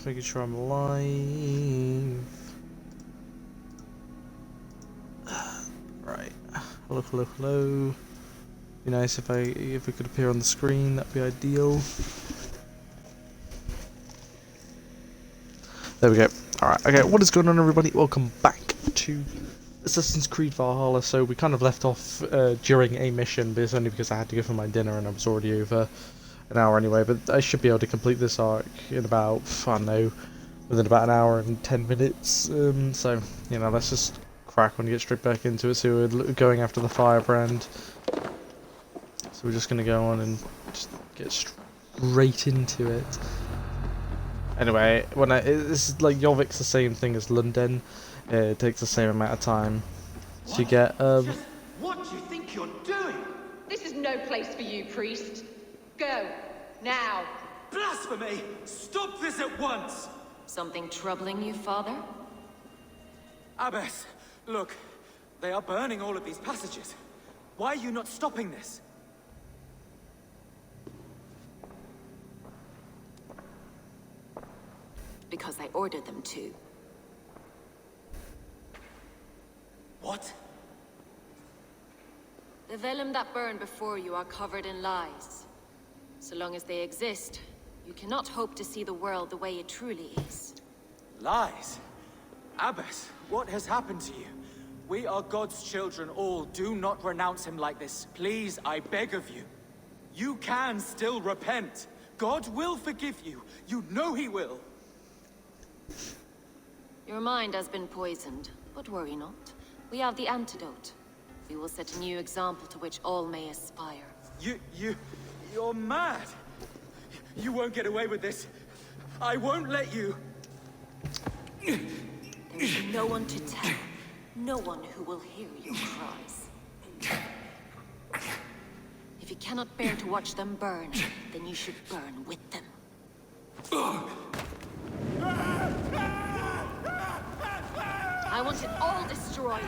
just making sure I'm alive. Right. Hello, hello, hello. Be nice if it could appear on the screen. That'd be ideal. There we go. Alright, okay, what is going on, everybody? Welcome back to Assassin's Creed Valhalla. So we kind of left off during a mission, but it's only because I had to go for my dinner and I was already over an hour anyway. But I should be able to complete this arc in about, I don't know, within about an hour and 10 minutes. So, you know, let's just crack on and get straight back into it. So we're going after the firebrand. So we're just going to go on and just get straight into it. Anyway, this is like Jorvik's the same thing as London. It takes the same amount of time to get. Just what do you think you're doing? This is no place for you, priest. Go now. Blasphemy! Stop this at once! Something troubling you, father? Abbess, look, they are burning all of these passages. Why are you not stopping this? Because I ordered them to. What? The vellum that burn before you are covered in lies. So long as they exist, you cannot hope to see the world the way it truly is. Lies? Abbess, what has happened to you? We are God's children all. Do not renounce him like this. Please, I beg of you. You can still repent. God will forgive you. You know he will. Your mind has been poisoned, but worry not. We have the antidote. We will set a new example to which all may aspire. You're mad. You won't get away with this. I won't let you. There is no one to tell. No one who will hear your cries. If you cannot bear to watch them burn, then you should burn with them. I want it all destroyed.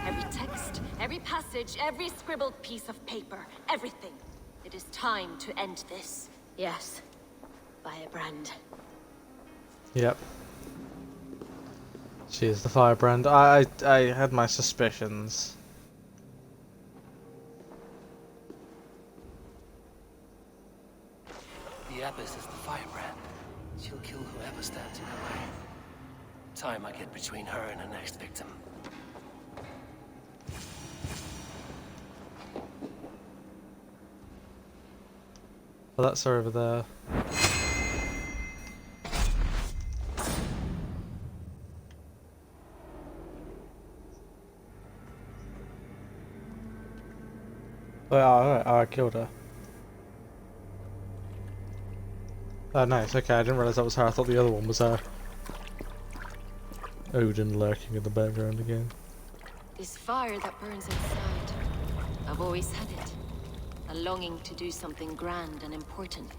Every text, every passage, every scribbled piece of paper, everything. It is time to end this. Yes, firebrand. Yep. She is the firebrand. I had my suspicions. The Abbess is the firebrand. She'll kill whoever stands in her way. Time I get between her and her next victim. Well, that's her over there. Oh, I killed her. Oh, nice. Okay, I didn't realize that was her. I thought the other one was her. Odin lurking in the background again. This fire that burns inside. I've always had it. A longing to do something grand and important.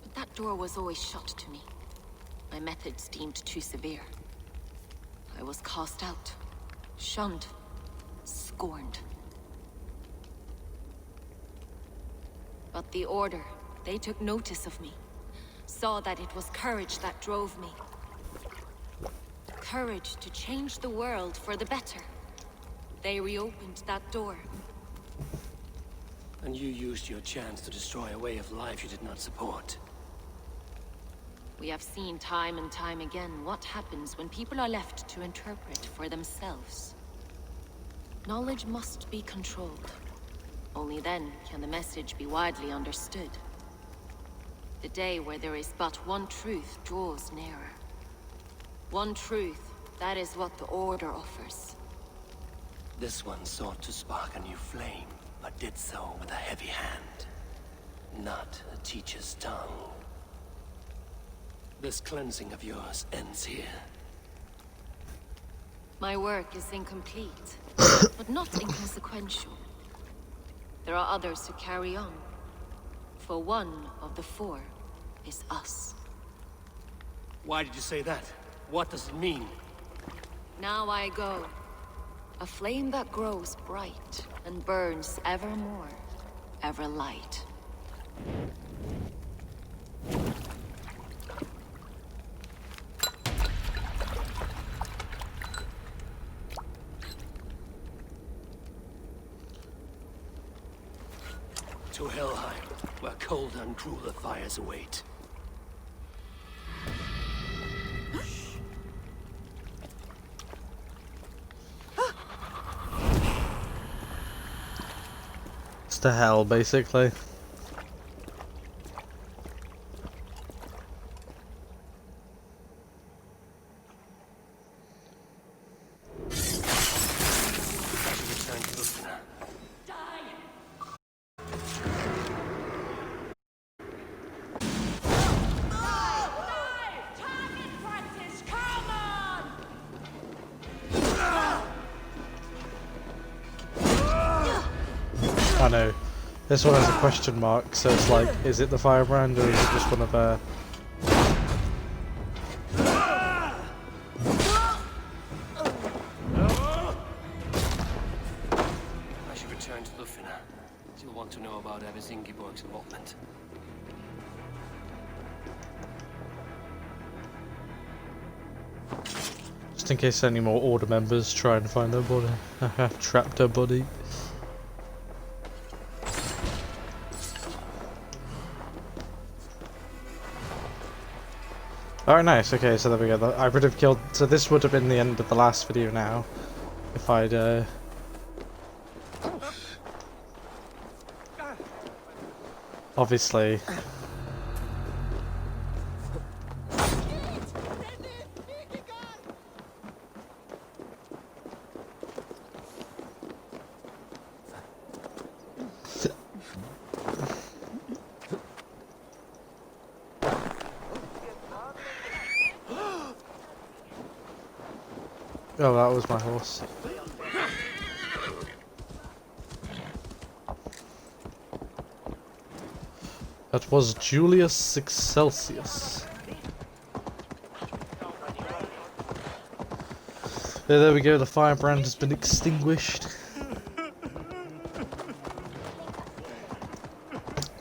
But that door was always shut to me. My methods deemed too severe. I was cast out, shunned, scorned. But the Order, they took notice of me. Saw that it was courage that drove me. Courage to change the world for the better. They reopened that door. And you used your chance to destroy a way of life you did not support. We have seen time and time again what happens when people are left to interpret for themselves. Knowledge must be controlled. Only then can the message be widely understood. The day where there is but one truth draws nearer. One truth, that is what the Order offers. This one sought to spark a new flame, but did so with a heavy hand. Not a teacher's tongue. This cleansing of yours ends here. My work is incomplete, but not inconsequential. There are others who carry on. For one of the four is us. Why did you say that? What does it mean? Now I go. A flame that grows bright and burns ever more, ever light. where colder and crueler fires await. It's to hell, basically. I know. This one has a question mark, so it's like, is it the firebrand or is it just one of I should return to Lufina. She'll want to know about Abbess Ingeborg's involvement. Just in case any more order members try and find her body. I have trapped her body. Alright, nice. Okay, so there we go. I would have killed... So this would have been the end of the last video now. If I'd, obviously... Oh, that was my horse. That was Julius Excelsius. Yeah, there we go, the firebrand has been extinguished.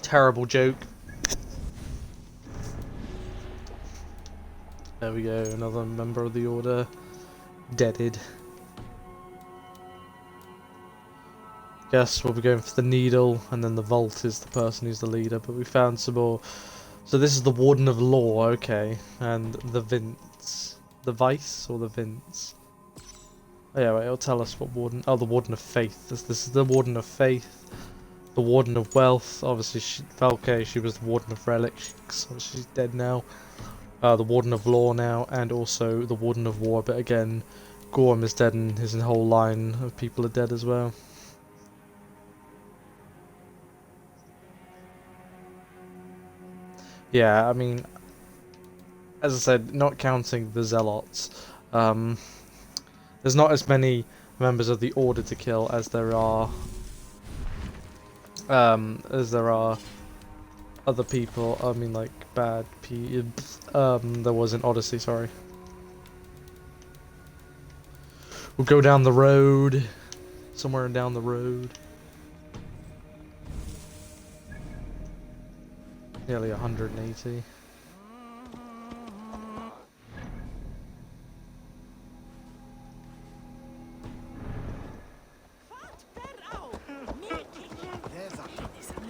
Terrible joke. There we go, another member of the order deaded. Guess we'll be going for the needle, and then the vault is the person who's the leader, but we found some more. So this is the Warden of Law, okay, and the Vince. The Vice or the Vince? Oh yeah, wait, it'll tell us what Warden... Oh, the Warden of Faith. This is the Warden of Faith. The Warden of Wealth, obviously Valke, she was the Warden of Relics, she's dead now. The Warden of Law now, and also the Warden of War, but again, Gorm is dead and his whole line of people are dead as well. Yeah, I mean, as I said, not counting the Zealots, there's not as many members of the Order to kill as there are other people. I mean, like bad there was an Odyssey, sorry. We'll go down the road, somewhere down the road. Nearly 180.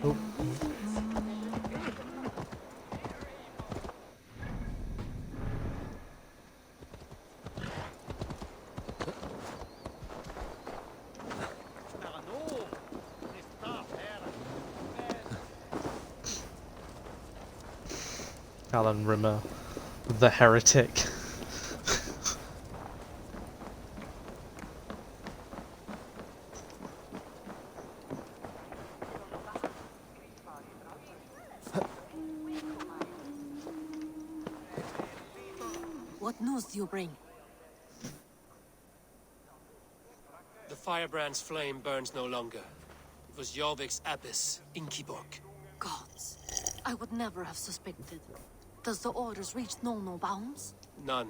Oh. Alan Rimmer, the heretic. What news do you bring? The firebrand's flame burns no longer. It was Jorvik's abbess, Ingeborg. Gods, I would never have suspected. Does the orders reach no bounds? None.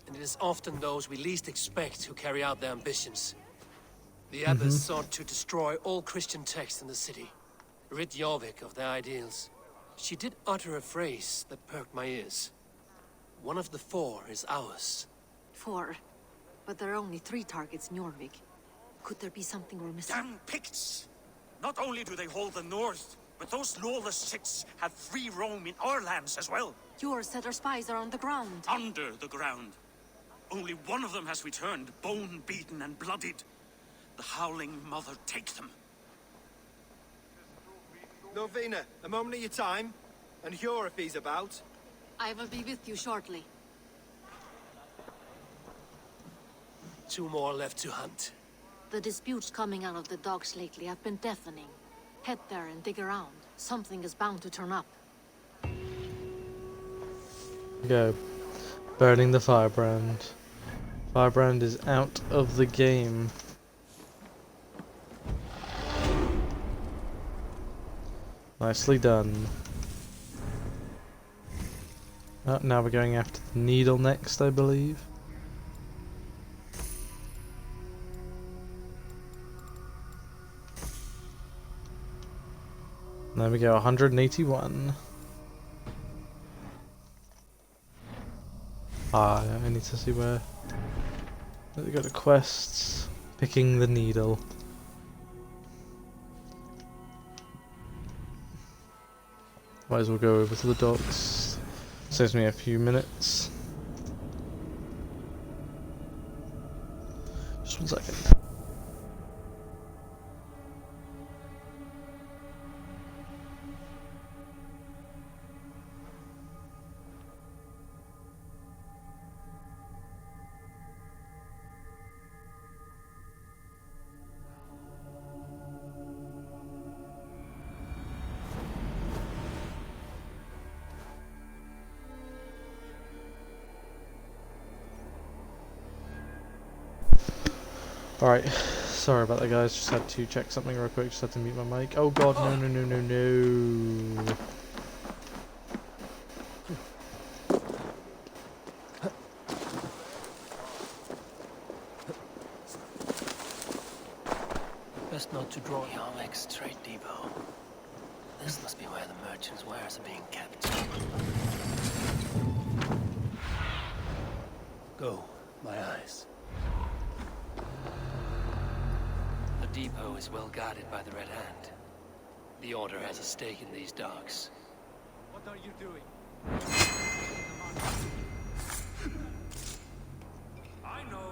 And it is often those we least expect who carry out their ambitions. The abbess sought to destroy all Christian texts in the city, rid Jorvik of their ideals. She did utter a phrase that perked my ears. One of the 4 is ours. 4? But there are only 3 targets in Jorvik. Could there be something we're missing? Damn Picts! Not only do they hold the north, But those lawless Siths have free roam in our lands as well. Yours said our spies are on the ground. Under the ground. Only one of them has returned, bone-beaten and bloodied. The Howling Mother take them. Lovina, a moment of your time, and Hjor if he's about. I will be with you shortly. 2 more left to hunt. The disputes coming out of the docks lately have been deafening. Head there and dig around. Something is bound to turn up. Go. Burning the firebrand. Firebrand is out of the game. Nicely done. Oh, now we're going after the needle next, I believe. There we go, 181. I need to see where they go to quests. Picking the needle. Might as well go over to the docks. Saves me a few minutes. Just 1 second. Alright, sorry about that guys, just had to check something real quick, just had to mute my mic. Oh god, no, no, no, no, no. Best not to draw Yarmek's trade depot. This must be where the merchants' wares are being kept. Go, my eyes. The depot is well guarded by the Red Hand. The Order has a stake in these docks. What are you doing? I know,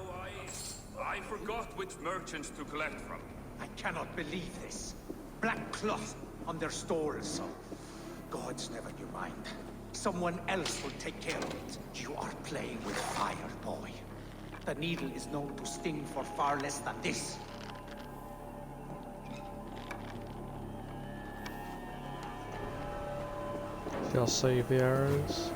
I forgot which merchants to collect from. I cannot believe this. Black cloth on their stalls. Gods never knew mind. Someone else will take care of it. You are playing with fire, boy. The needle is known to sting for far less than this. Shall save the arrows.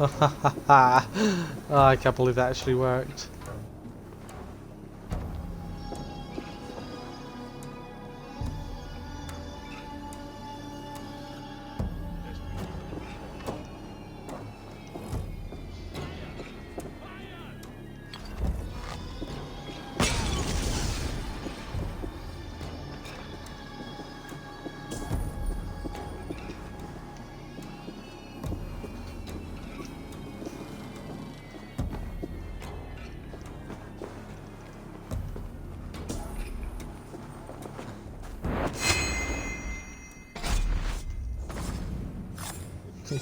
Oh, I can't believe that actually worked.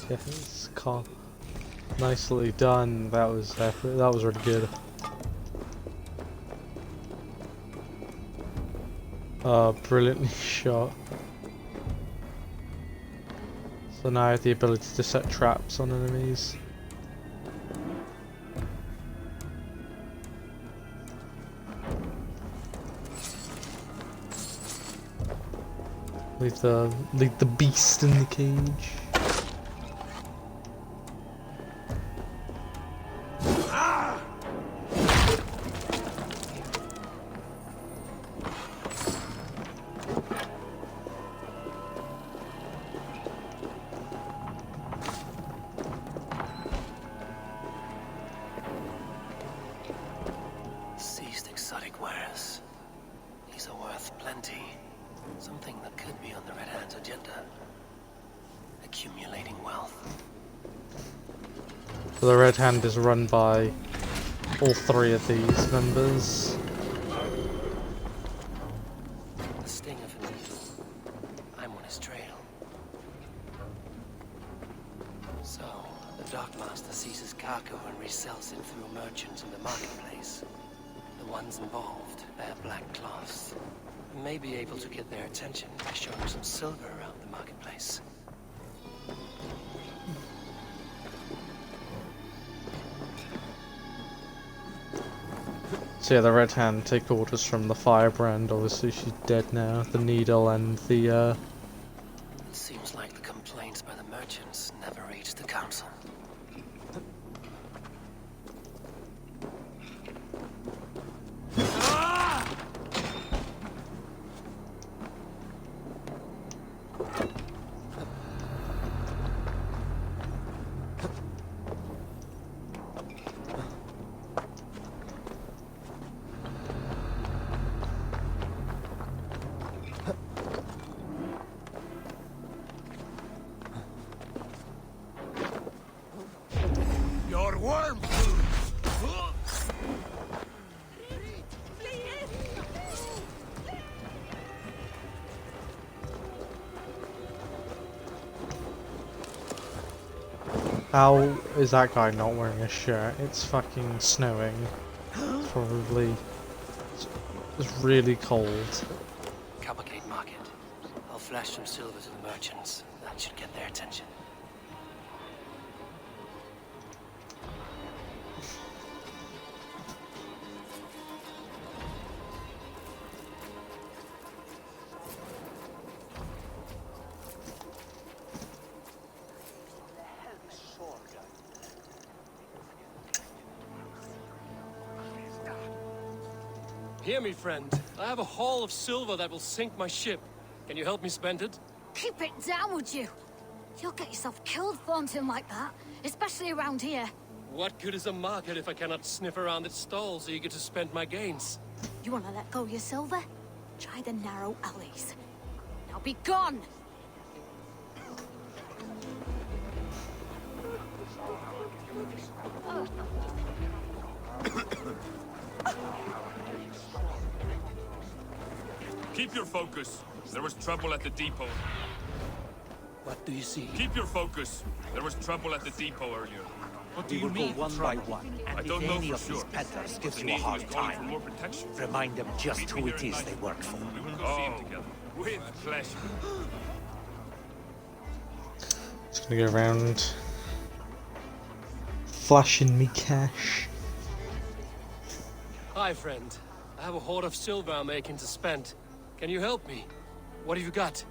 Yes, calm. Nicely done. That was really good. Brilliantly shot. So now I have the ability to set traps on enemies. Leave the beast in the cage. Something that could be on the Red Hand's agenda. Accumulating wealth. So the Red Hand is run by all three of these members. The sting of a needle. I'm on his trail. So, the Dockmaster seizes cargo and resells it through merchants in the marketplace. The ones involved bear black cloths. We may be able to get their attention by showing some silver around the marketplace. So yeah, the Red Hand take orders from the Firebrand. Obviously she's dead now. The Needle and the It seems like the complaints by the merchants never reached the council. Your worm! How is that guy not wearing a shirt? It's fucking snowing. It's probably... It's really cold. Coppergate Market. I'll flash some silver to the merchants. That should get their attention. Hear me, friend. I have a haul of silver that will sink my ship. Can you help me spend it? Keep it down, would you? You'll get yourself killed flaunting like that, especially around here. What good is a market if I cannot sniff around its stalls eager to spend my gains? You want to let go of your silver? Try the narrow alleys. Now be gone! Keep your focus. There was trouble at the depot. What do you see? Keep your focus. There was trouble at the depot earlier. What do you mean, one by one? I And don't if know any for of these sure. peddlers gives The you a Needle hard is calling for time, more protection. remind them just who it is they work for. We will go see him together. With pleasure. Just gonna go around flashing me cash. Hi, friend. I have a hoard of silver I'm making to spend. Can you help me? What have you got?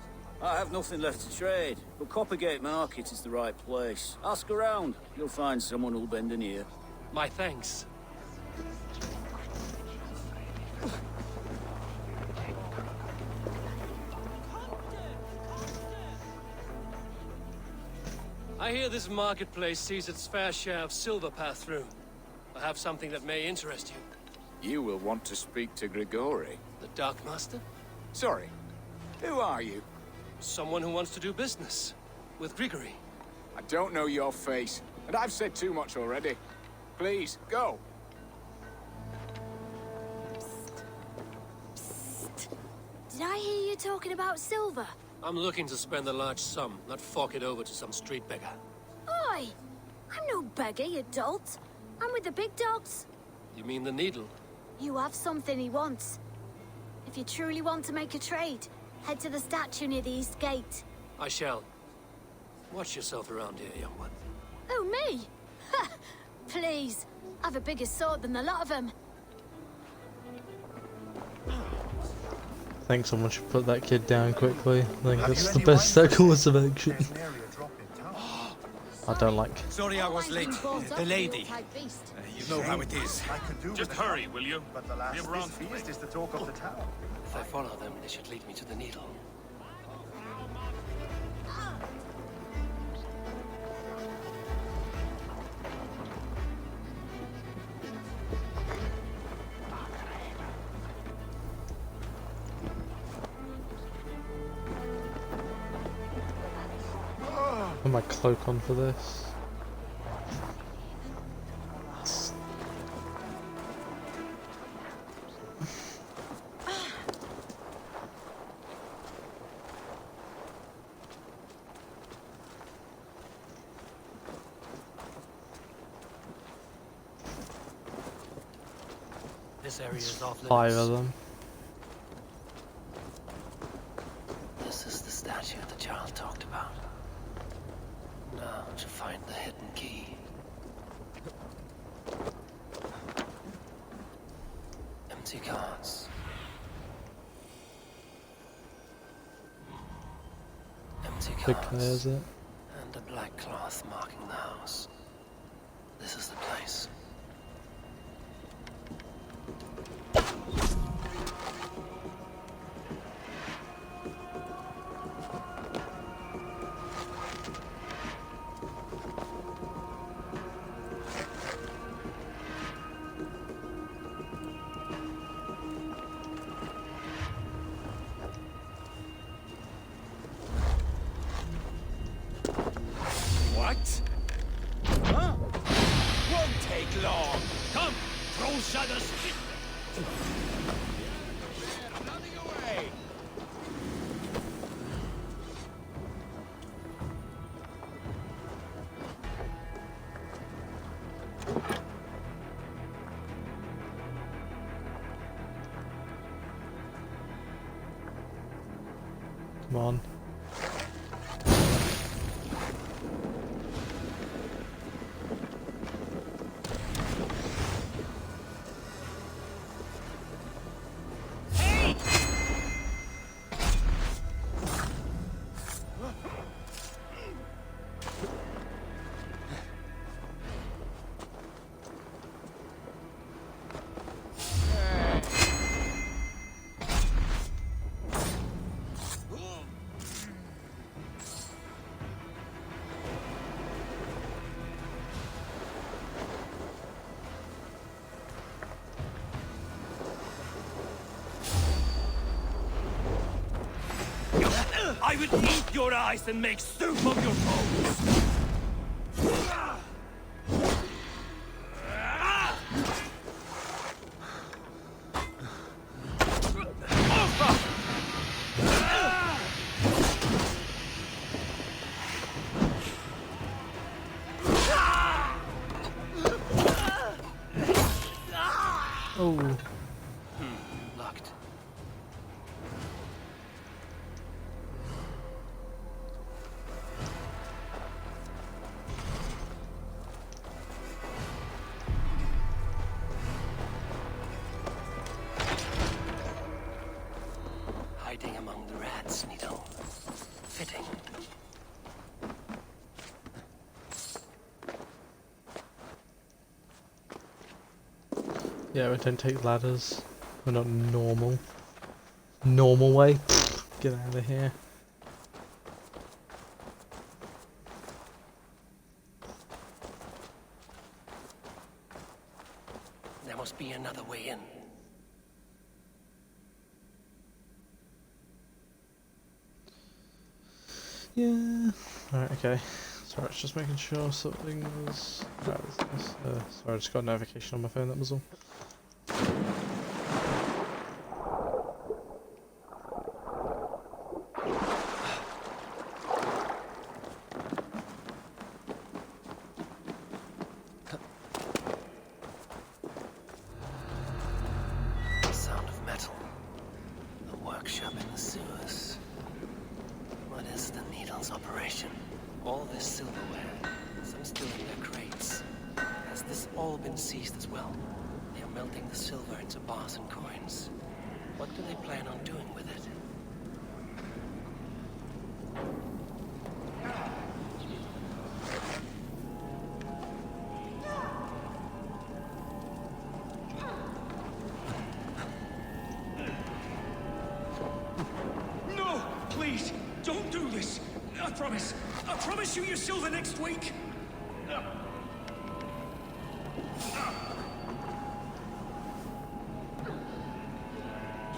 I have nothing left to trade, but Coppergate Market is the right place. Ask around. You'll find someone who'll bend an ear. My thanks. I hear this marketplace sees its fair share of silver pass through. I have something that may interest you. You will want to speak to Grigori. The Dark Master? Sorry, who are you? Someone who wants to do business. With Grigory. I don't know your face, and I've said too much already. Please, go. Did I hear you talking about silver? I'm looking to spend a large sum, not fork it over to some street beggar. Oi! I'm no beggar, you dolt. I'm with the big dogs. You mean the Needle? You have something he wants. If you truly want to make a trade, head to the statue near the East Gate. I shall. Watch yourself around here, young one. Oh, me? Ha! Please. I've a bigger sword than the lot of them. I think someone should put that kid down quickly. I think that's the best course of action. I don't like. Sorry I was late. The lady. You know how it is. Just hurry, will you? But the last We have rounds this to feast make. is the talk of the town. If I follow them, they should lead me to the Needle. Put my cloak on for this. This area is off limits. 5 of them. This is the statue the child talked about. Now to find the hidden key. Empty cards. Empty Big cards. clear, is it? And a black cloth marking the house. This is the place. What? Huh? Won't take long. Come, throw shadows. I'm running away. Come on. I will eat your eyes and make soup of your bones! Oh. Locked. Hiding among the rats, Nito. Fitting. Yeah, we don't take ladders. We're not normal. Normal way? Get out of here. There must be another way in. Yeah. Alright, okay. Sorry, it's just making sure something was... sorry, I just got a notification on my phone, that was all. The sound of metal. A workshop in the sewers. What is the Needle's operation? All this silverware, some still in their crates. Has this all been seized as well? They are melting the silver into bars and coins. What do they plan on doing with it? No! Please, don't do this! I promise you your silver next week!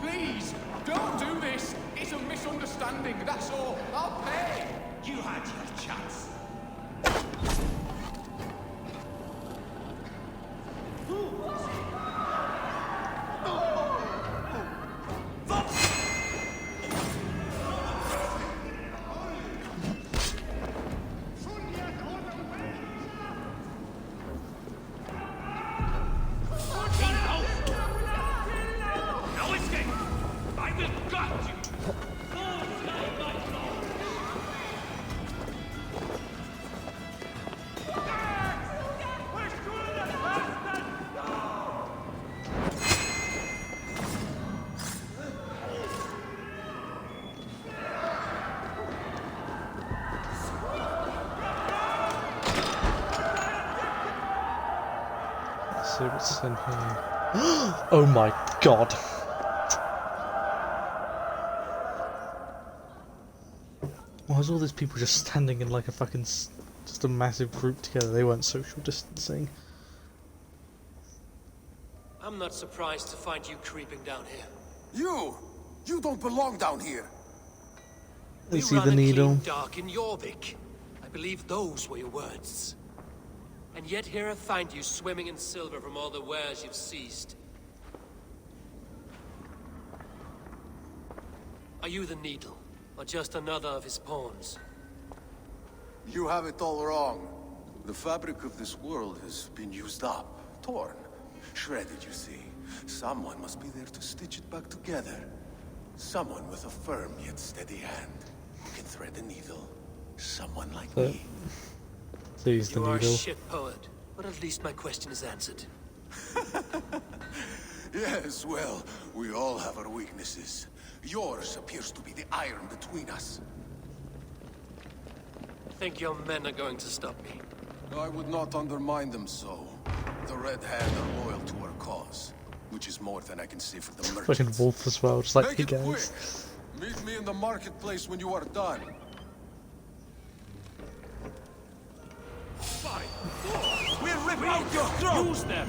Please, don't do this! It's a misunderstanding, that's all. I'll pay! You had your chance. No escape! I will gut you! Let's see what's in here. Oh my god. Why is all these people just standing in like a fucking just a massive group together? They weren't social distancing. I'm not surprised to find you creeping down here. You don't belong down here. You We see ran the a needle? clean dark in Jorvik. I believe those were your words. And yet here I find you swimming in silver from all the wares you've seized. Are you the needle, or just another of his pawns? You have it all wrong. The fabric of this world has been used up, torn, shredded, you see. Someone must be there to stitch it back together. Someone with a firm yet steady hand who can thread a needle. Someone like me. Please, the You are a needle. shit poet, but at least my question is answered. Yes, well, we all have our weaknesses. Yours appears to be the iron between us. Think your men are going to stop me? I would not undermine them so. The Red Hand are loyal to our cause, which is more than I can say for the merchants. Fucking wolf as well, just like Make you it guys. quick! Meet me in the marketplace when you are done. 5, 4, we'll rip out your throat! Use them!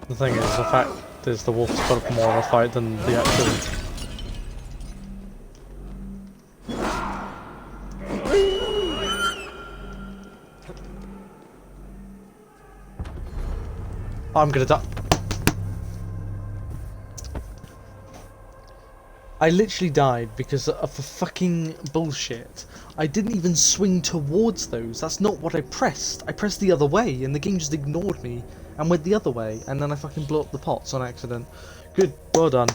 The thing is, the fact is the wolf's put up more of a fight than the actual. I'm gonna die. I literally died because of the fucking bullshit. I didn't even swing towards those. That's not what I pressed. I pressed the other way and the game just ignored me and went the other way, and then I fucking blew up the pots on accident. Good. Well done.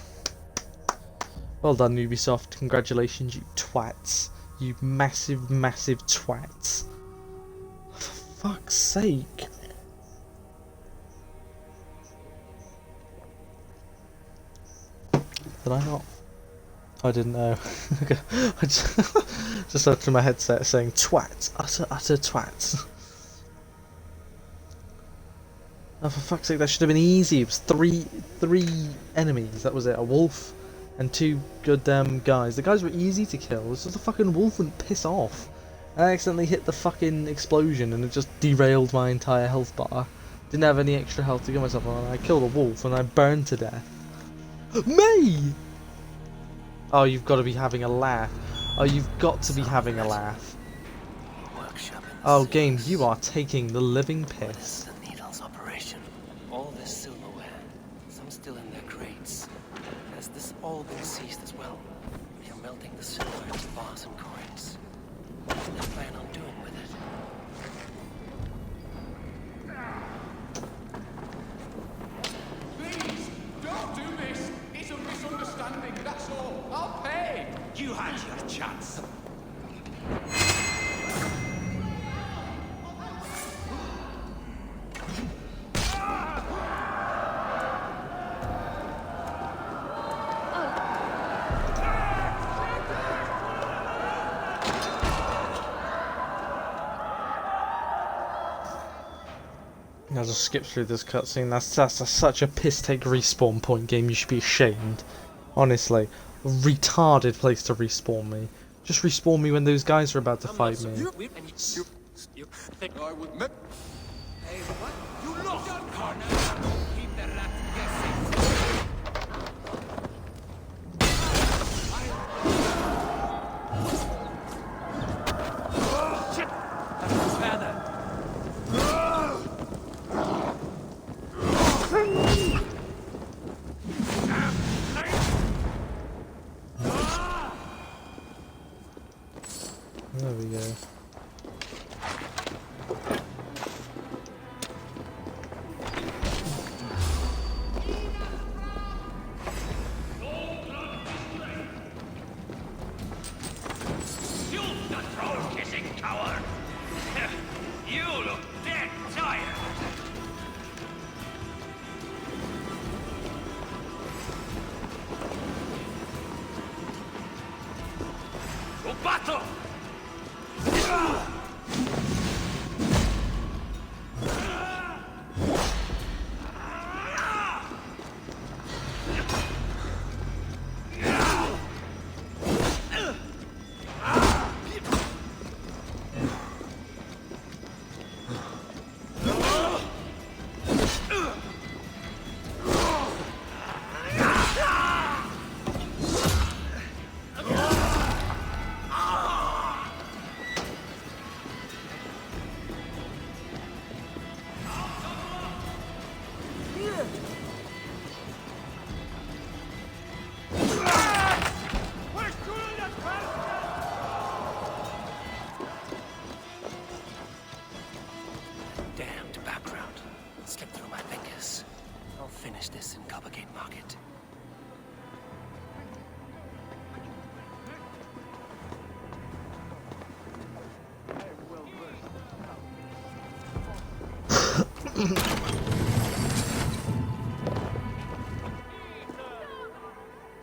Well done, Ubisoft. Congratulations, you twats. You massive, massive twats. For fuck's sake. Did I not? I didn't know. I just had to my headset saying twats, utter twats. Oh, for fuck's sake, that should have been easy. It was three enemies. That was it. A wolf and two goddamn guys. The guys were easy to kill. It's just the fucking wolf wouldn't piss off. I accidentally hit the fucking explosion and it just derailed my entire health bar. Didn't have any extra health to give myself on. I killed a wolf and I burned to death. Me! Oh, you've got to be having a laugh. Oh, you've got to be having a laugh. Oh, game, you are taking the living piss. The needle's operation. All this silverware, some still in their crates. Has this all been seized as well? You're melting the silver into bars and coins. What do they plan on doing with it? Please, don't do this. It's a misunderstanding, that's all. I'll pay. You had your chance. I'll just skip through this cutscene. That's such a piss-take respawn point game. You should be ashamed. Honestly. A retarded place to respawn me. Just respawn me when those guys are about to fight me. You I would met. Hey, what? You lost, partner. Keep the rat guessing. Shit! That's better. There we go. Damned background. Slipped through my fingers. I'll finish this in Coppergate Market.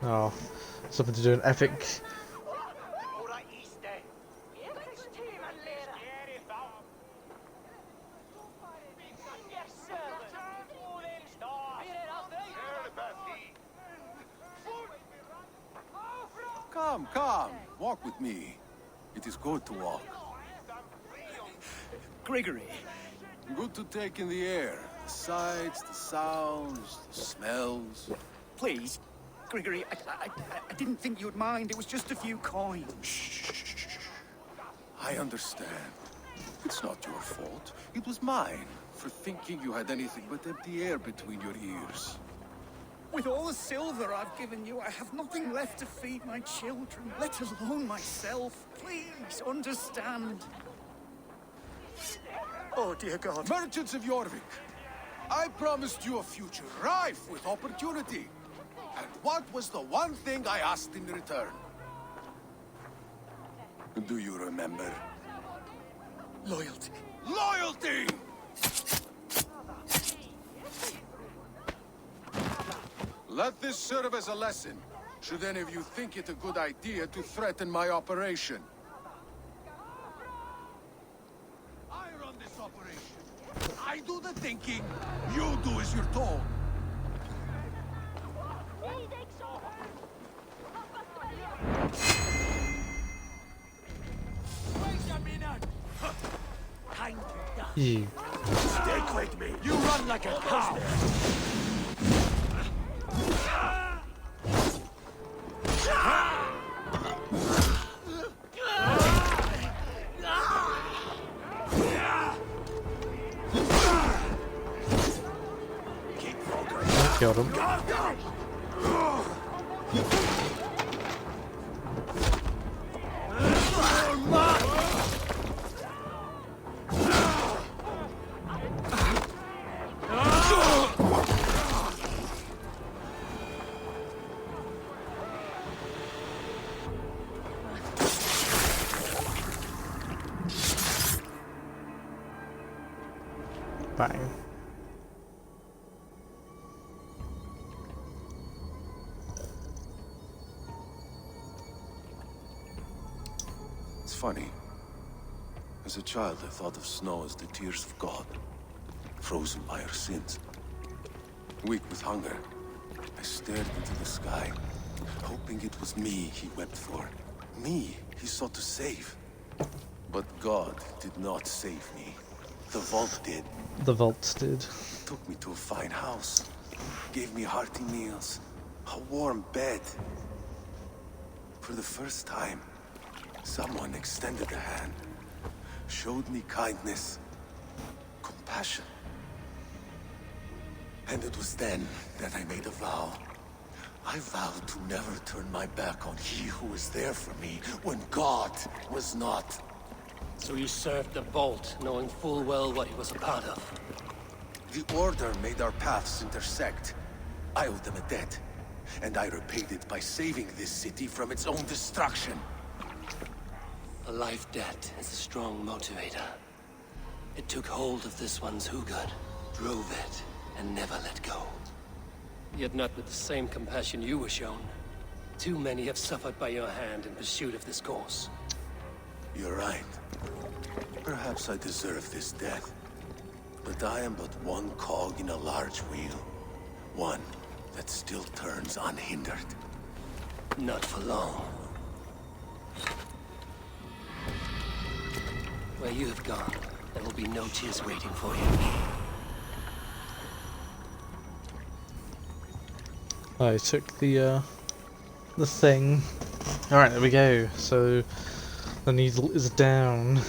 Oh, something to do an epic. Come, walk with me. It is good to walk. Gregory. Good to take in the air. The sights, the sounds, the smells. Please, Gregory, I didn't think you'd mind. It was just a few coins. Shh. I understand. It's not your fault. It was mine for thinking you had anything but empty air between your ears. With all the silver I've given you, I have nothing left to feed my children, let alone myself. Please, understand. Oh, dear God. Merchants of Jorvik, I promised you a future rife with opportunity. And what was the one thing I asked in return? Do you remember? Loyalty. Loyalty! Let this serve as a lesson, should any of you think it a good idea to threaten my operation. I run this operation. I do the thinking. You do as you're told. You. Stick with me. You run like a cow. Killed him. Bang. It's funny. As a child, I thought of snow as the tears of God. frozen by her sins. Weak with hunger, I stared into the sky, hoping it was me he wept for. Me he sought to save. But God did not save me. The vault did. The vault did. Took me to a fine house, gave me hearty meals, a warm bed. For the first time, someone extended a hand, showed me kindness, compassion. And it was then that I made a vow. I vowed to never turn my back on he who was there for me when God was not. So you served the Vault, knowing full well what he was a part of. The Order made our paths intersect. I owed them a debt, and I repaid it by saving this city from its own destruction. A life debt is a strong motivator. It took hold of this one's Hugad, drove it, and never let go. Yet not with the same compassion you were shown. Too many have suffered by your hand in pursuit of this cause. You're right. Perhaps I deserve this death. But I am but one cog in a large wheel. One that still turns unhindered. Not for long. Where you have gone, there will be no tears waiting for you. I took the thing. Alright, there we go. So the needle is down.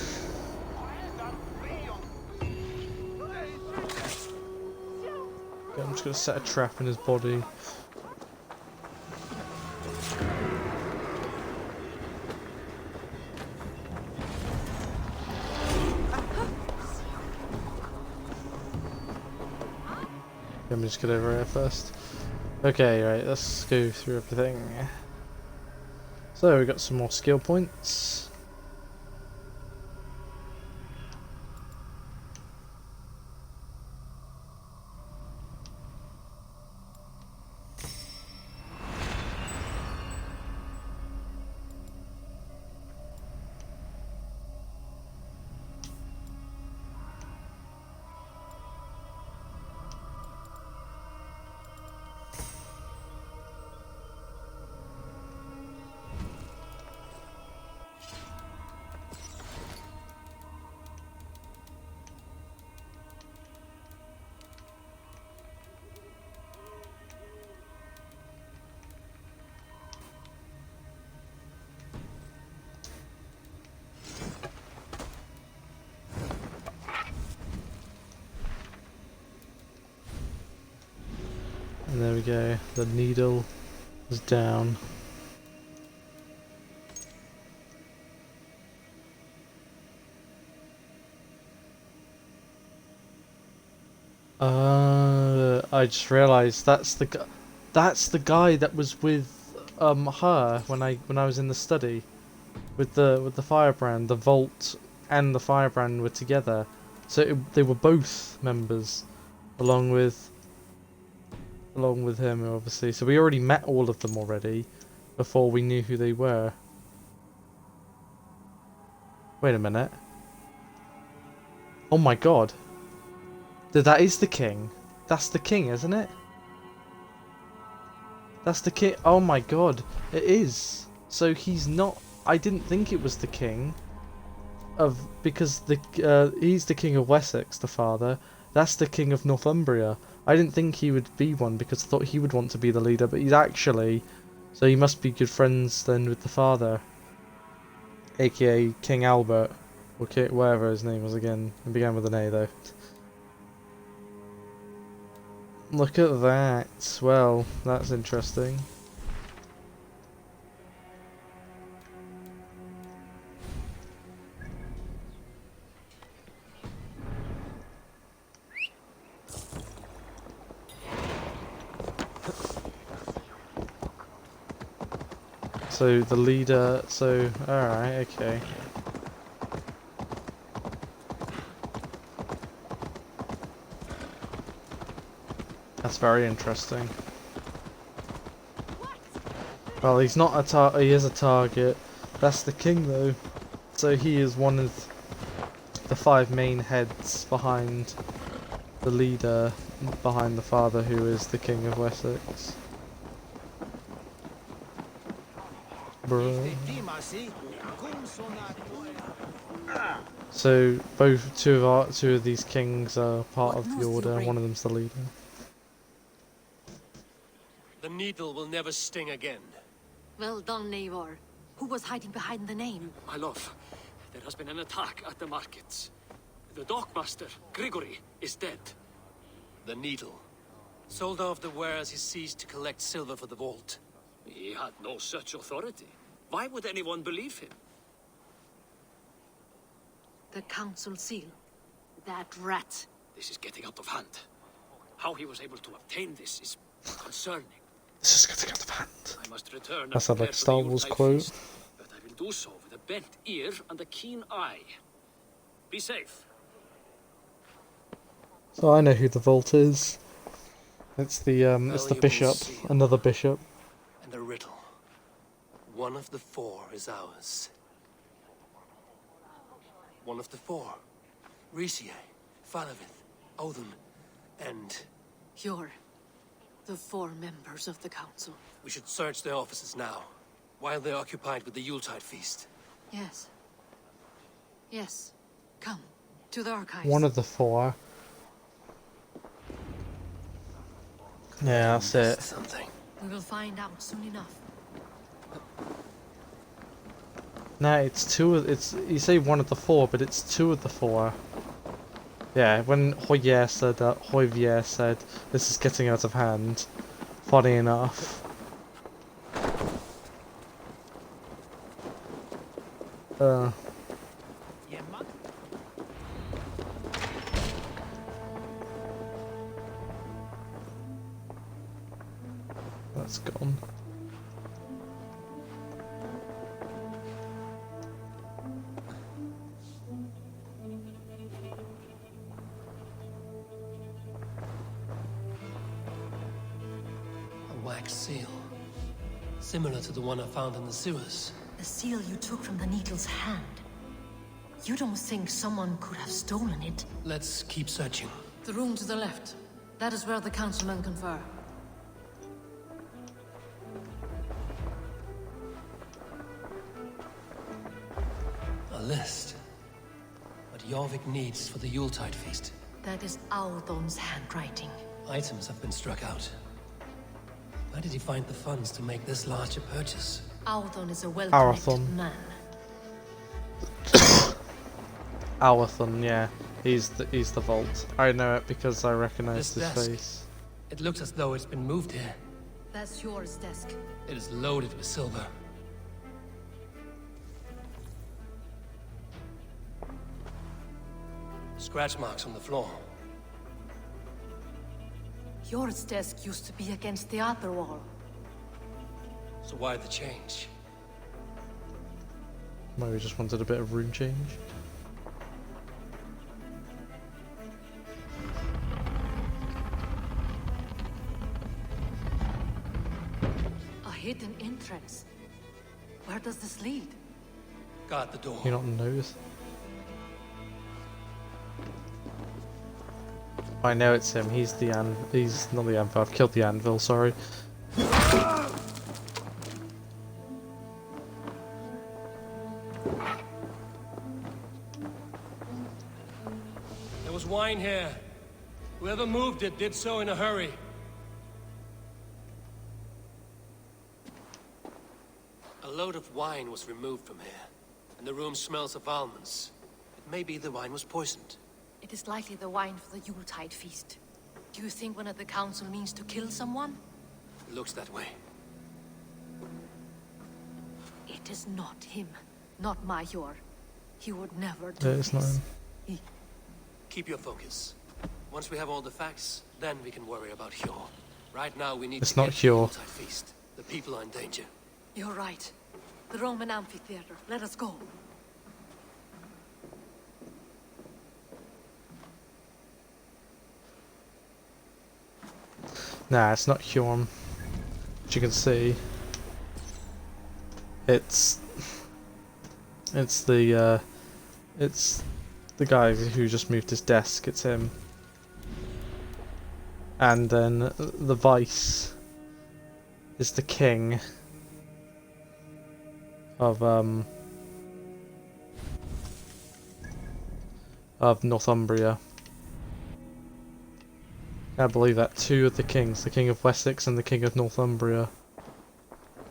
Okay, I'm just gonna set a trap in his body. Let me just get over here first. Okay, right, let's go through everything. So we got some more skill points. And there we go, the needle is down. I just realised that's the guy that was with her when I was in the study with the firebrand. The vault and the firebrand were together, so they were both members along with him, obviously. So we already met all of them already before we knew who they were. Wait a minute. Oh my god. That is the king. That's the king, isn't it? That's the king. Oh my god. It is. So he's not... I didn't think it was the king. Because he's the king of Wessex, the father. That's the king of Northumbria. I didn't think he would be one because I thought he would want to be the leader, but he's actually... So he must be good friends then with the father. AKA King Albert. Or whatever his name was again. It began with an A though. Look at that. Well, that's interesting. So the leader, alright, okay. That's very interesting. Well, he's not a he is a target. That's the king though. So he is one of the 5 main heads behind the leader behind the father, who is the King of Wessex. Bruh. So two of these kings are part of the order, and one of them's the leader. The needle will never sting again. Well done, Eivor. Who was hiding behind the name? My love, there has been an attack at the markets. The dockmaster, Grigory, is dead. The needle. Sold off the wares he seized to collect silver for the vault. He had no such authority. Why would anyone believe him? The council seal. That rat. This is getting out of hand. How he was able to obtain this is concerning. This is getting out of hand. I must return. That sounds like a Star Wars quote. But I will do so with a bent ear and a keen eye. Be safe. So I know who the vault is. It's the bishop, another bishop. And a riddle. One of the four is ours. One of the four. Ricie, Falavith, Odin, and... You're the four members of the council. We should search their offices now, while they're occupied with the Yuletide feast. Yes. Yes. Come, to the archives. One of the four. Yeah, that's it. Something. We will find out soon enough. No, it's two of you say one of the four, but it's two of the four. Yeah, when Hoyer said this is getting out of hand. Funny enough. That's gone. A wax seal. Similar to the one I found in the sewers. The seal you took from the needle's hand. You don't think someone could have stolen it? Let's keep searching. The room to the left. That is where the councilmen confer. A list. What Jorvik needs for the Yuletide feast. That is Audon's handwriting. Items have been struck out. Where did he find the funds to make this large a purchase? Audon is a well-connected Arathon. man. Arathon, yeah. He's the vault. I know it because I recognize his This desk. face. It looks as though it's been moved here. That's yours desk. It is loaded with silver. Scratch marks on the floor. Yours desk used to be against the other wall. So why the change? Maybe we just wanted a bit of room change. A hidden entrance. Where does this lead? Guard the door. You not notice? I know it's him. He's not the anvil. I've killed the anvil. Sorry. There was wine here. Whoever moved it did so in a hurry. A load of wine was removed from here, and the room smells of almonds. It may be the wine was poisoned. It is likely the wine for the Yuletide feast. Do you think one of the council means to kill someone? It looks that way. It is not him. Not Major. He would never do It's not this. him. Keep your focus. Once we have all the facts, then we can worry about Hjor. Right now we need It's to not get to the Hjor. Yuletide feast. The people are in danger. You're right. The Roman amphitheater. Let us go. Nah, it's not Hjorm. As you can see, it's the guy who just moved his desk. It's him. and then the vice is the king of Northumbria. I believe that two of the kings, the king of Wessex and the king of Northumbria,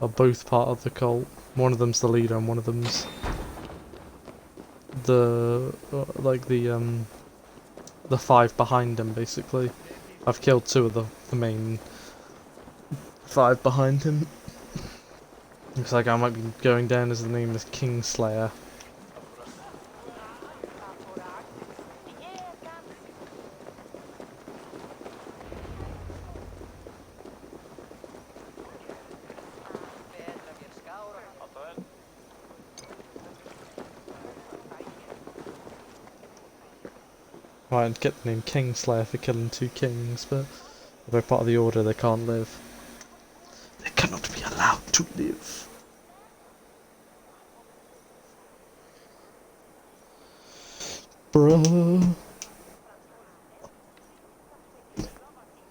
are both part of the cult. One of them's the leader and one of them's the the five behind him, basically. I've killed two of the main five behind him. Looks like I might be going down as the name is Kingslayer. Right, I'd get the name Kingslayer for killing two kings, but if they're part of the order, they can't live. They cannot be allowed to live. Bruh.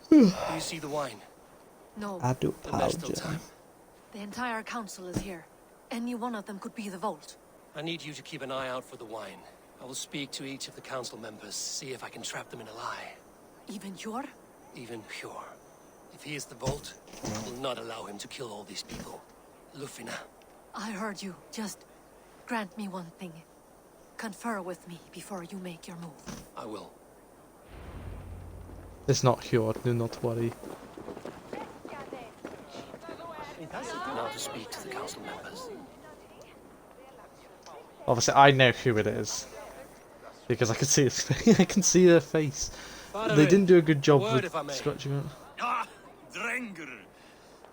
Do you see the wine? No. I do Then there's still apologize. time. The entire council is here. Any one of them could be the vault. I need you to keep an eye out for the wine. I will speak to each of the council members, see if I can trap them in a lie. Even Hjor? Even Hjor. If he is the vault, I will not allow him to kill all these people. Lufina. I heard you. Just grant me one thing. Confer with me before you make your move. I will. It's not Hjord, do not worry. Now to speak to the council members. Obviously, I know who it is because I can see his face. I can see her face. They didn't do a good job with scratching it. Ah, Drenger.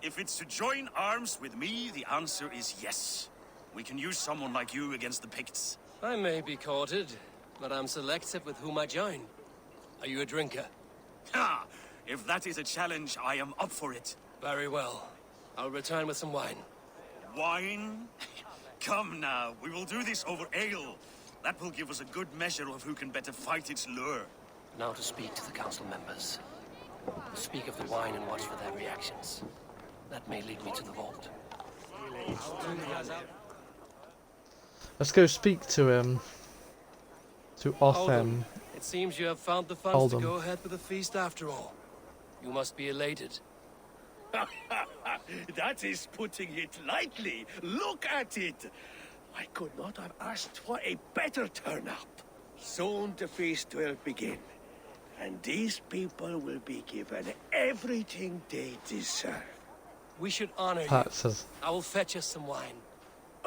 If it's to join arms with me, the answer is yes. We can use someone like you against the Picts. I may be courted, but I'm selective with whom I join. Are you a drinker? Ha! If that is a challenge, I am up for it. Very well. I'll return with some wine. Wine? Come now, we will do this over ale. That will give us a good measure of who can better fight its lure. Now to speak to the council members. Speak of the wine and watch for their reactions. That may lead me to the vault. Let's go speak to him. To Othem. Oldham, it seems you have found the funds Oldham. to go ahead with the feast after all. You must be elated. That is putting it lightly. Look at it. I could not have asked for a better turnout. Soon the feast will begin, and these people will be given everything they deserve. We should honor you. Pat says, I will fetch us some wine.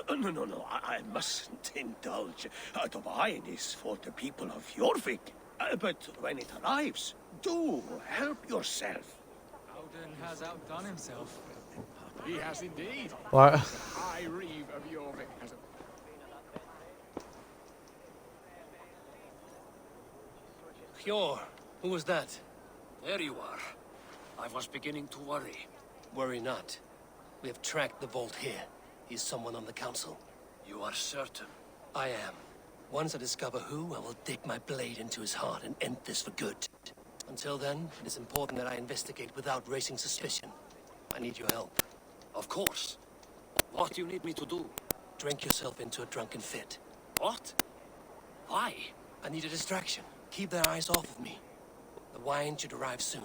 No, I mustn't indulge. The wine is for the people of Jorvik. But when it arrives, do help yourself. Alden has outdone himself. He has indeed. What? The High Reeve of Jorvik has... Hjor, who was that? There you are. I was beginning to worry. Worry not. We have tracked the vault here. He's someone on the council. You are certain? I am. Once I discover who, I will dig my blade into his heart and end this for good. Until then, it is important that I investigate without raising suspicion. I need your help. Of course. What do you need me to do? Drink yourself into a drunken fit. What? Why? I need a distraction. Keep their eyes off of me. The wine should arrive soon.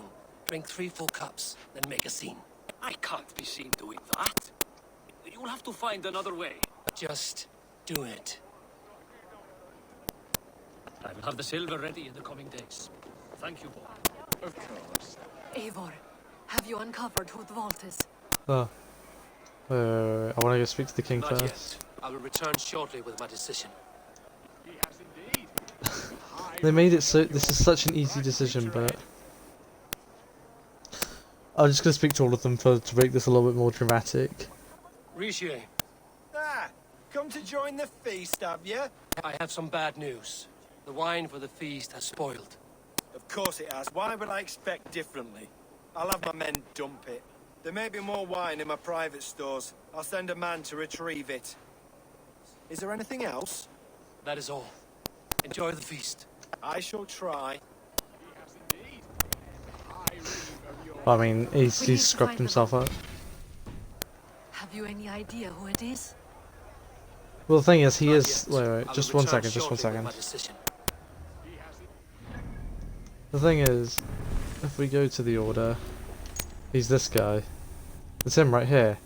Drink 3 full cups, then make a scene. I can't be seen doing that. You'll have to find another way. Just do it. I will have the silver ready in the coming days. Thank you, boy. Of course. Eivor, have you uncovered who the vault is? Oh. I want to go speak to the king Not first. yet. I will return shortly with my decision. He has indeed. They made it so this is such an easy decision, but I'm just gonna speak to all of them to make this a little bit more dramatic. Rishi, Ah, come to join the feast, have you? I have some bad news. The wine for the feast has spoiled. Of course it has. Why would I expect differently? I'll have my men dump it. There may be more wine in my private stores. I'll send a man to retrieve it. Is there anything else? That is all. Enjoy the feast. I shall try. He has indeed. The High Reeve I mean, he's We need to scrubbed find the himself vault. up. Have you any idea who it is? Well, the thing is, he Not is. yet. Wait, I just will one return second, just one shortly with second. my decision. The thing is, if we go to the order, he's this guy. It's him right here.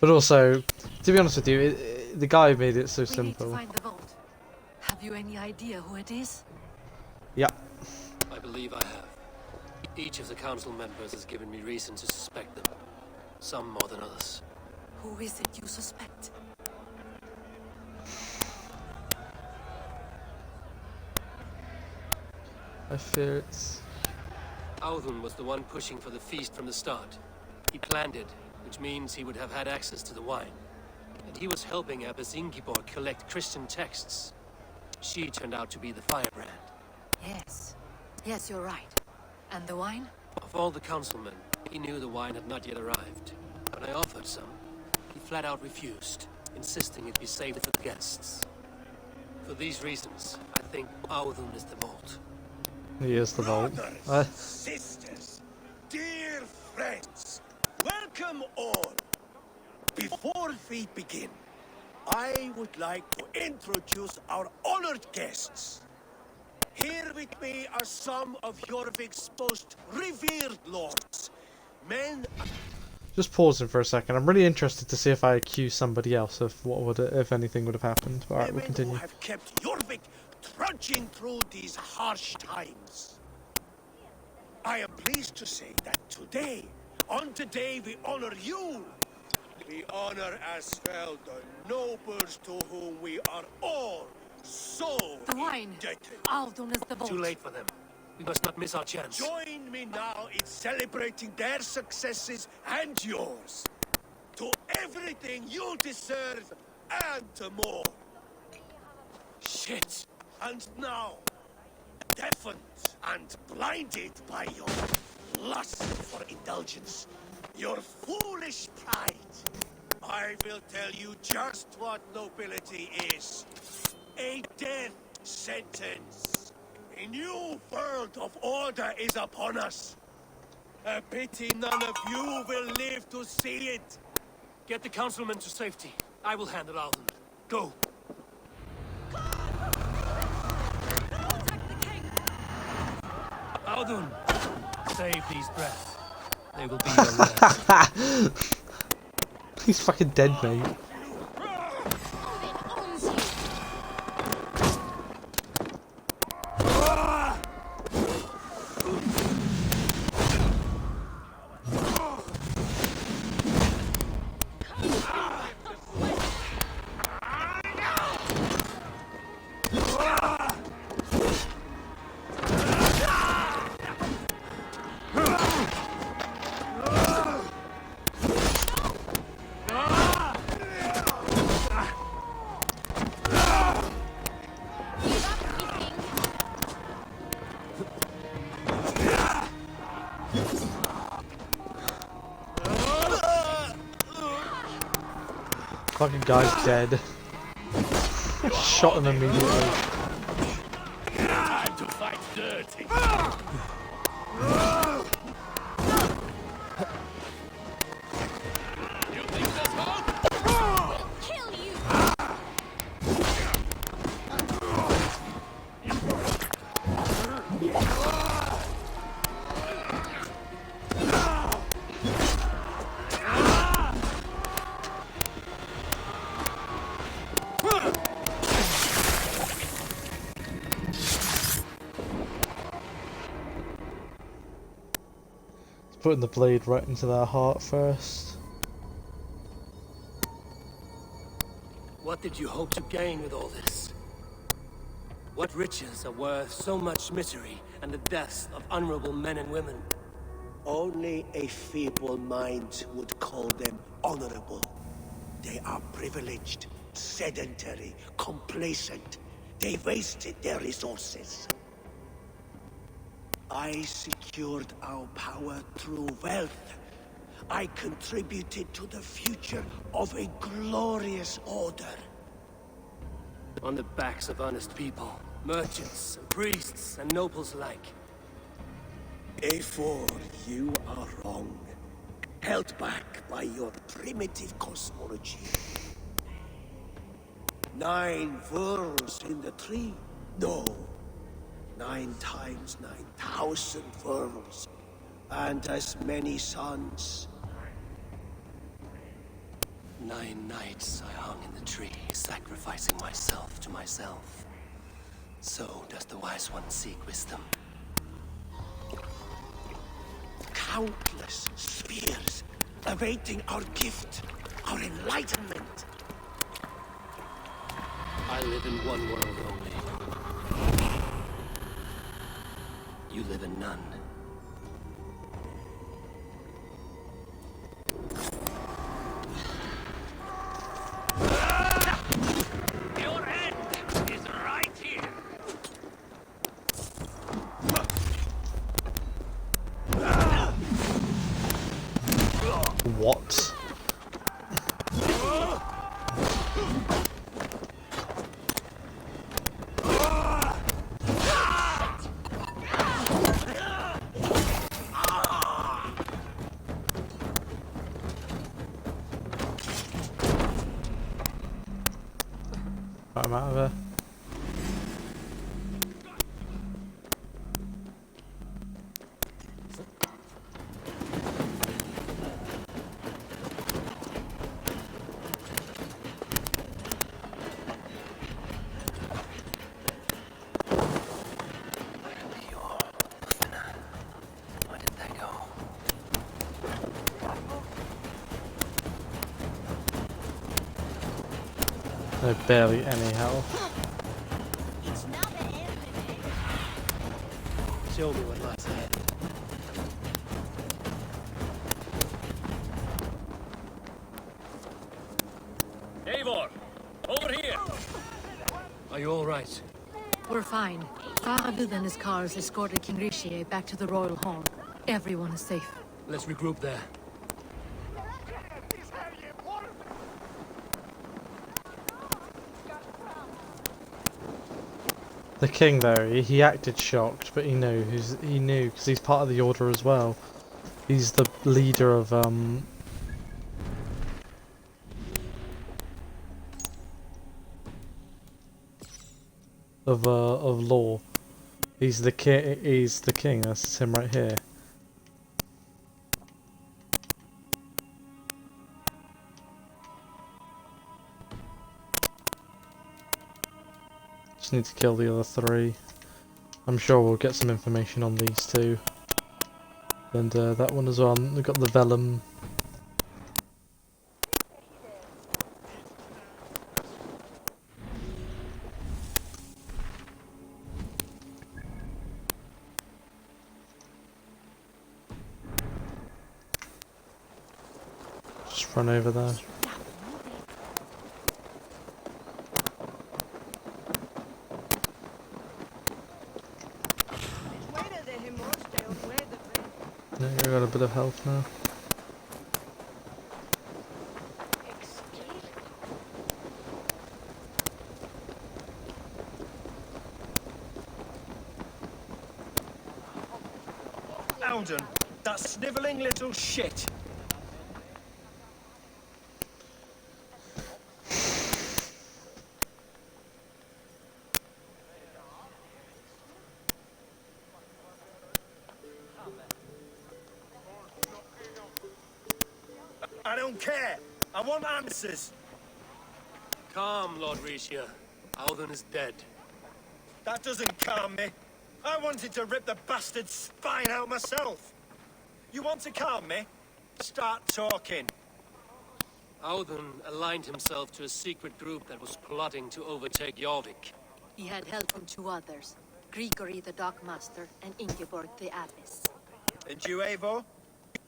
But also, to be honest with you, the guy made it so We need to simple. find the vault. Have you any idea who it is? Yeah. I believe I have. Each of the council members has given me reason to suspect them. Some more than others. Who is it you suspect? I fear it's... Audun was the one pushing for the feast from the start. He planned it, which means he would have had access to the wine. And he was helping Abbess Ingeborg collect Christian texts. She turned out to be the firebrand. Yes. Yes, you're right. And the wine? Of all the councilmen, he knew the wine had not yet arrived. When I offered some, he flat out refused, insisting it be saved for the guests. For these reasons, I think Audun is the vault. He is the vault. Brothers, sisters, dear friends, welcome all. Before we begin, I would like to introduce our honored guests. Here with me are some of Jorvik's most revered lords. Men. Just pausing for a second. I'm really interested to see if I accuse somebody else of what would, if anything, would have happened. All right, we'll continue. Who have kept Jorvik trudging through these harsh times. I am pleased to say that today, on today, we honor you. We honor as well the nobles to whom we are all so The wine. indebted. Audun is the vault. Too late for them. We must not miss our chance. Join me now in celebrating their successes and yours. To everything you deserve and more. Shit! And now, deafened and blinded by your lust for indulgence, your foolish pride, I will tell you just what nobility is. A death sentence. A new world of order is upon us. A pity none of you will live to see it. Get the councilmen to safety. I will handle Audun. Go! Audun, save these breaths. They will be your last. He's fucking dead, mate. Fucking guy's dead. Shot him immediately. Time to fight dirty. You think that's hope? We'll kill you! Putting the blade right into their heart first. What did you hope to gain with all this? What riches are worth so much misery and the deaths of honorable men and women? Only a feeble mind would call them honorable. They are privileged, sedentary, complacent. They wasted their resources. I secured our power through wealth. I contributed to the future of a glorious order. On the backs of honest people, merchants, and priests, and nobles alike. A4, you are wrong. Held back by your primitive cosmology. 9 worlds in the tree? No. 9 times 9,000 worlds. And as many suns. 9 nights I hung in the tree, sacrificing myself to myself. So does the wise one seek wisdom. Countless spheres awaiting our gift, our enlightenment. I live in one world only. You live in none. Your end is right here. What? I'm out of there. Where did they go? No, barely any health. Show me what lies ahead. Eivor, over here. Are you all right? We're fine. Faragud and his cars escorted King Rishi back to the royal hall. Everyone is safe. Let's regroup there. The king, though, he acted shocked, but he knew because he's part of the order as well. He's the leader of law. He's the king. He's the king. That's him right here. Just need to kill the other 3. I'm sure we'll get some information on these 2. And that one as well. We've got the vellum. Just run over there. Yeah, I got a bit of health now. Alden, that snivelling little shit. I don't care. I want answers. Calm, Lord Rishi. Alden is dead. That doesn't calm me. I wanted to rip the bastard's spine out myself. You want to calm me? Start talking. Alden aligned himself to a secret group that was plotting to overtake Jorvik. He had help from 2 others. Grigory the Dockmaster and Ingeborg the Abbess. And you, Eivor?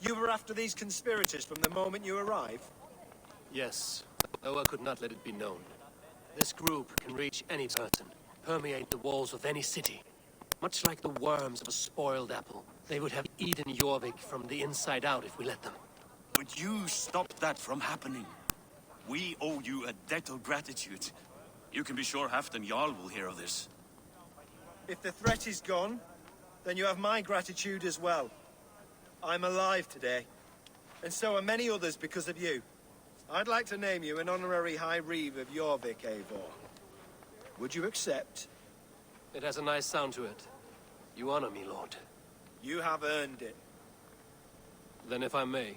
You were after these conspirators from the moment you arrived? Yes, though I could not let it be known. This group can reach any person, permeate the walls of any city. Much like the worms of a spoiled apple, they would have eaten Jorvik from the inside out if we let them. But you stopped that from happening. We owe you a debt of gratitude. You can be sure Halfdan Jarl will hear of this. If the threat is gone, then you have my gratitude as well. I'm alive today, and so are many others because of you. I'd like to name you an honorary High Reeve of Jorvik, Eivor. Would you accept? It has a nice sound to it. You honor me, Lord. You have earned it. Then if I may,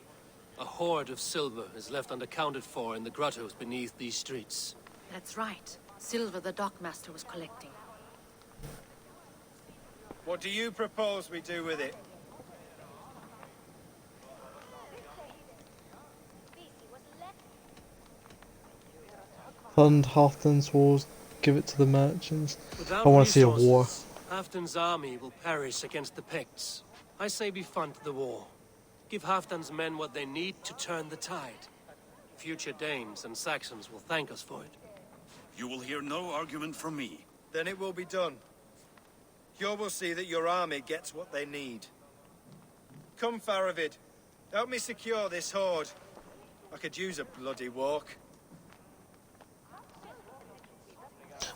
a hoard of silver is left unaccounted for in the grottos beneath these streets. That's right. Silver the Dockmaster was collecting. What do you propose we do with it? Fund Halfdan's wars, give it to the merchants. Without I want to see a war. resources, Halfdan's army will perish against the Picts. I say we fund the war. Give Halfdan's men what they need to turn the tide. Future Danes and Saxons will thank us for it. You will hear no argument from me. Then it will be done. You will see that your army gets what they need. Come, Faravid. Help me secure this hoard. I could use a bloody walk.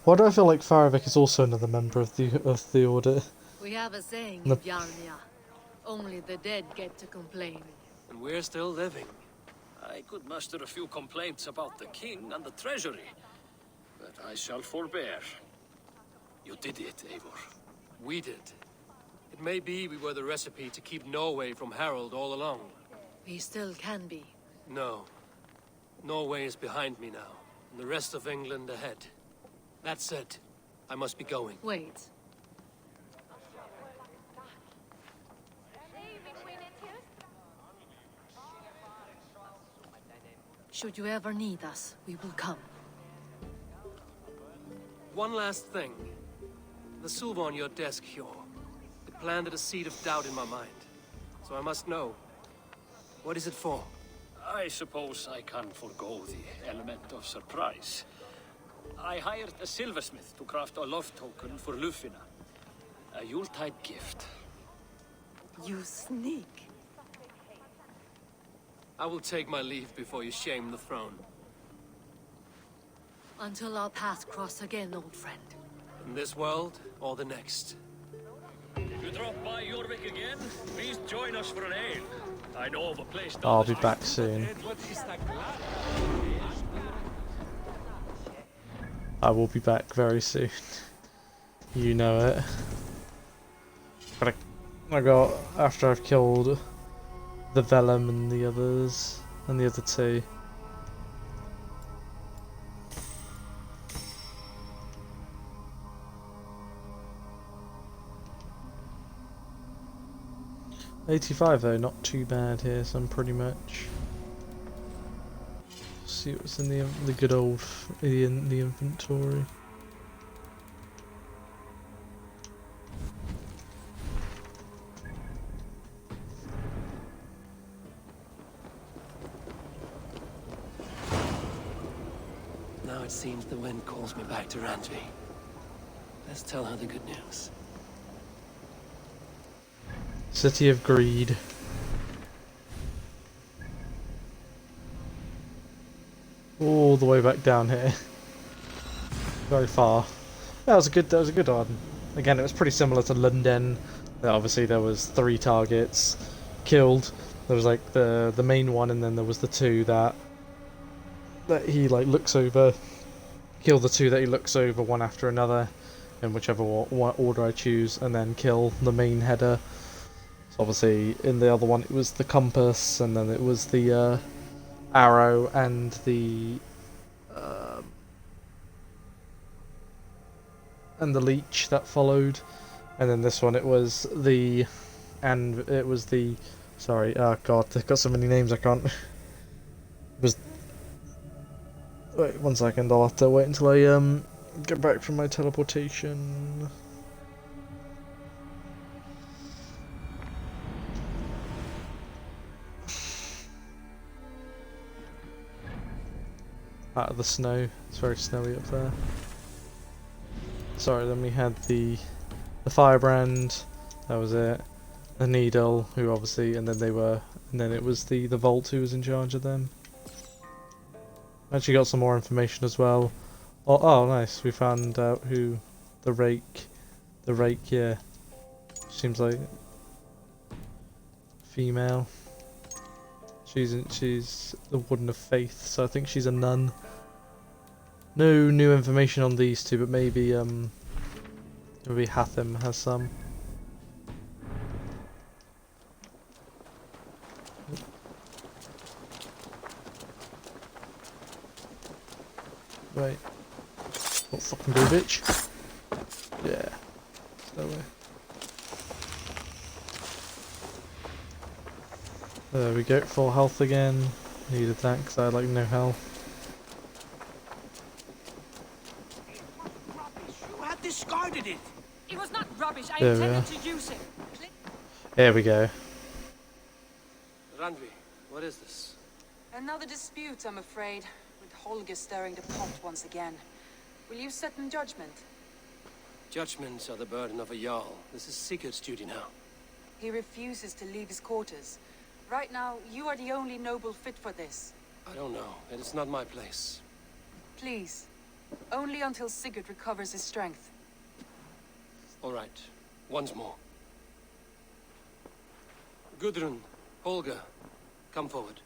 Why do I feel like Faravik is also another member of the Order? We have a saying No. in Bjarnia. Only the dead get to complain. And we're still living. I could muster a few complaints about the king and the treasury, but I shall forbear. You did it, Eivor. We did. It may be we were the recipe to keep Norway from Harold all along. We still can be. No. Norway is behind me now, and the rest of England ahead. That said, I must be going. Wait. Should you ever need us, we will come. One last thing. The silver on your desk, Hjor. It planted a seed of doubt in my mind. So I must know. What is it for? I suppose I can forego the element of surprise. I hired a silversmith to craft a love token for Lufina. A Yuletide gift. You sneak. I will take my leave before you shame the throne. Until our paths cross again, old friend. In this world, or the next. If you drop by Jorvik again, please join us for an ale. I know of a place down I'll the be back soon. I will be back very soon. You know it. But I got, after I've killed the Vellum and the others, and the other two. $85 though, not too bad here, so I'm pretty much... See what's in the good old the inventory. Now it seems the wind calls me back to Randvi. Let's tell her the good news. City of Greed. All the way back down here. Very far. That was a good one. Again, it was pretty similar to London. Obviously there was 3 targets killed. There was like the main one, and then there was the 2 that he like looks over. Kill the 2 that he looks over one after another in whichever order I choose, and then kill the main header. So obviously in the other one it was the compass, and then it was the arrow and the leech that followed, and then this one it was the sorry, oh god, they've got so many names I can't. It was, wait 1 second, I'll have to wait until I get back from my teleportation. Out of the snow, it's very snowy up there. Sorry, then we had the firebrand, that was it. The needle, who obviously, and then it was the vault who was in charge of them. Actually got some more information as well Oh, nice. We found out who the rake, yeah. Seems like female. She's the Woman of Faith, so I think she's a nun. No new information on these two, but maybe Hatham has some. Right. What fucking go, bitch? Yeah. That way. There we go. Full health again. Needed that because I had like no health. You had discarded it. It was not rubbish. I There we intended are. to use it. There we go. Randvi, what is this? Another dispute, I'm afraid, with Holger stirring the pot once again. Will you sit in judgment? Judgments are the burden of a Jarl. This is Sigurd's duty now. He refuses to leave his quarters. Right now, you are the only noble fit for this. I don't know. It is not my place. Please. Only until Sigurd recovers his strength. All right. Once more. Gudrun, Holger, come forward.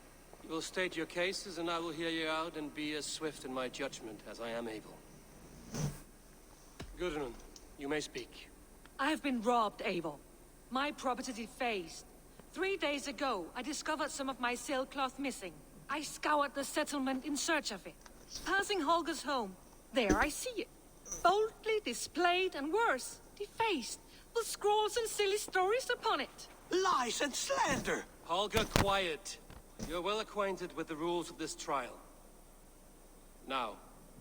You will state your cases and I will hear you out and be as swift in my judgment as I am able. Gudrun, you may speak. I have been robbed, Eivor. My property defaced. 3 days ago, I discovered some of my sailcloth missing. I scoured the settlement in search of it. Passing Holger's home, there I see it. Boldly displayed and worse, defaced, with scrolls and silly stories upon it. Lies and slander! Holger, quiet. You're well acquainted with the rules of this trial. Now,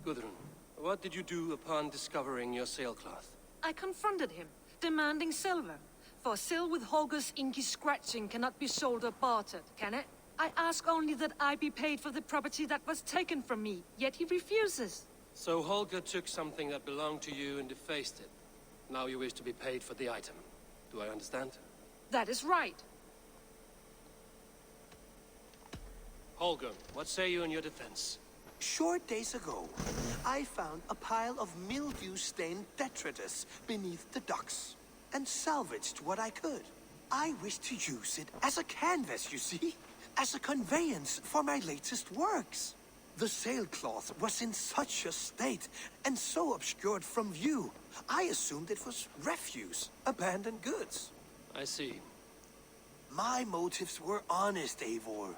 Gudrun, what did you do upon discovering your sailcloth? I confronted him, demanding silver. For sil with Holger's inky scratching cannot be sold or bartered, can it? I ask only that I be paid for the property that was taken from me, yet he refuses. So Holger took something that belonged to you and defaced it. Now you wish to be paid for the item. Do I understand? That is right. Holger, what say you in your defense? Short days ago, I found a pile of mildew-stained detritus beneath the docks, and salvaged what I could. I wish to use it as a canvas, you see? As a conveyance for my latest works. The sailcloth was in such a state, and so obscured from view, I assumed it was refuse, abandoned goods. I see. My motives were honest, Eivor.